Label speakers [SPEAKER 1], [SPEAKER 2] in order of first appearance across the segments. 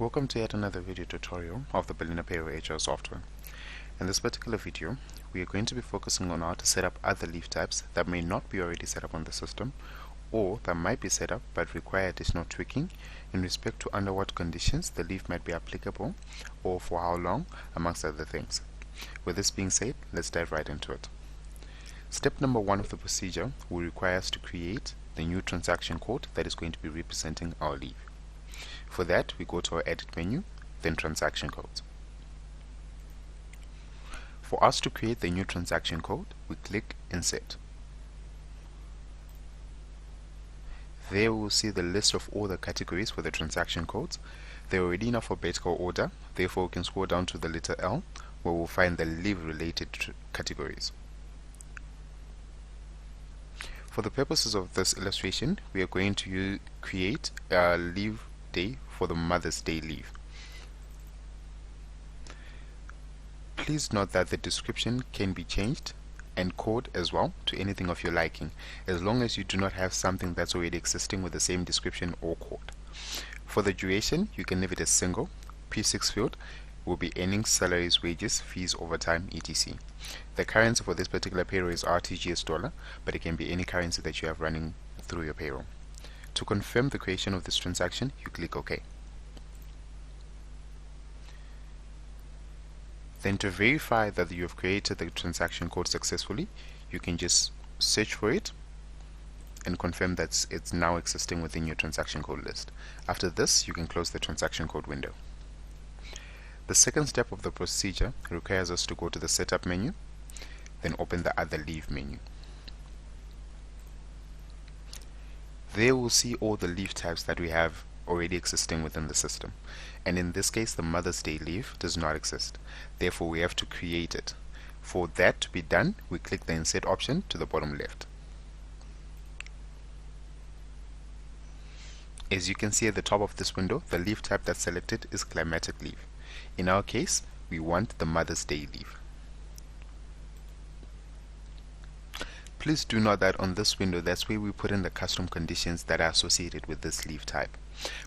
[SPEAKER 1] Welcome to yet another video tutorial of the Belina Payroll HR software. In this particular video, we are going to be focusing on how to set up other leave types that may not be already set up on the system, or that might be set up but require additional tweaking in respect to under what conditions the leave might be applicable, or for how long, amongst other things. With this being said, let's dive right into it. Step number 1 of the procedure will require us to create the new transaction code that is going to be representing our leave. For that, we go to our edit menu, then transaction codes. For us to create the new transaction code, we click insert. There we will see the list of all the categories for the transaction codes. They're already in alphabetical order, therefore we can scroll down to the letter L, where we'll find the leave related categories. For the purposes of this illustration, we are going to create a leave day for the Mother's Day leave. Please note that the description can be changed and code as well to anything of your liking, as long as you do not have something that's already existing with the same description or code. For the duration, you can leave it as single. P6 field will be earnings, salaries, wages, fees, overtime, etc. The currency for this particular payroll is RTGS dollar, but it can be any currency that you have running through your payroll. To confirm the creation of this transaction, you click OK. Then to verify that you have created the transaction code successfully, you can just search for it and confirm that it's now existing within your transaction code list. After this, you can close the transaction code window. The second step of the procedure requires us to go to the setup menu, then open the other leave menu. There we'll see all the leave types that we have already existing within the system, and in this case the Mother's Day leave does not exist, therefore we have to create it. For that to be done, we click the insert option to the bottom left. As you can see at the top of this window, the leave type that's selected is climatic leave. In our case, we want the Mother's Day leave. Please do note that on this window, that's where we put in the custom conditions that are associated with this leave type,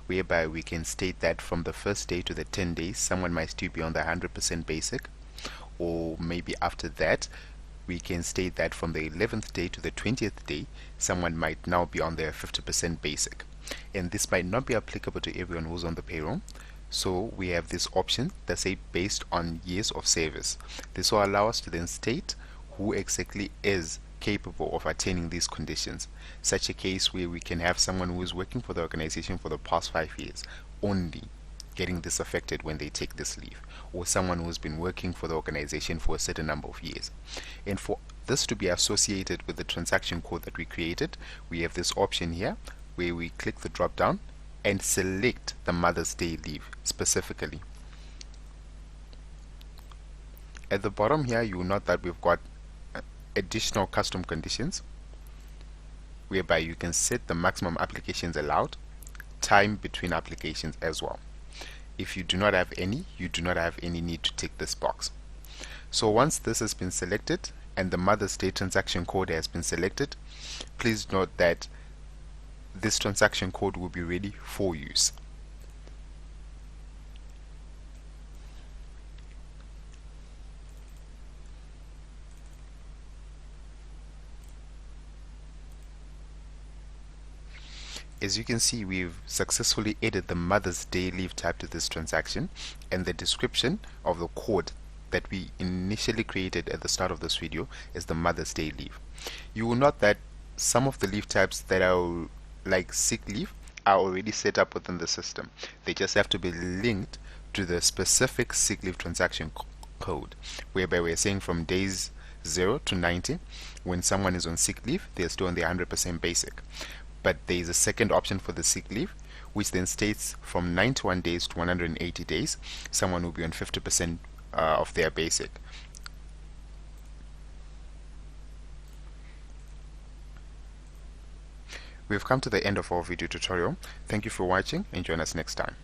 [SPEAKER 1] whereby we can state that from the first day to the 10 days, someone might still be on the 100% basic, or maybe after that, we can state that from the 11th day to the 20th day, someone might now be on their 50% basic. And this might not be applicable to everyone who's on the payroll, so we have this option that say based on years of service. This will allow us to then state who exactly is capable of attaining these conditions. Such a case where we can have someone who is working for the organization for the past 5 years only getting this affected when they take this leave, or someone who's been working for the organization for a certain number of years. And for this to be associated with the transaction code that we created, we have this option here where we click the drop down and select the Mother's Day leave specifically. At the bottom here, you will note that we've got additional custom conditions whereby you can set the maximum applications allowed, time between applications as well. If you do not have any, you do not have any need to tick this box. So once this has been selected and the Mother's Day transaction code has been selected, please note that this transaction code will be ready for use. As you can see, we've successfully added the Mother's Day leave type to this transaction, and the description of the code that we initially created at the start of this video is the Mother's Day leave. You will note that some of the leave types that are like sick leave are already set up within the system. They just have to be linked to the specific sick leave transaction code, whereby we're saying from days 0 to 90, when someone is on sick leave, they're still on the 100% basic. But there is a second option for the sick leave, which then states from 91 days to 180 days, someone will be on 50% of their basic. We've come to the end of our video tutorial. Thank you for watching and join us next time.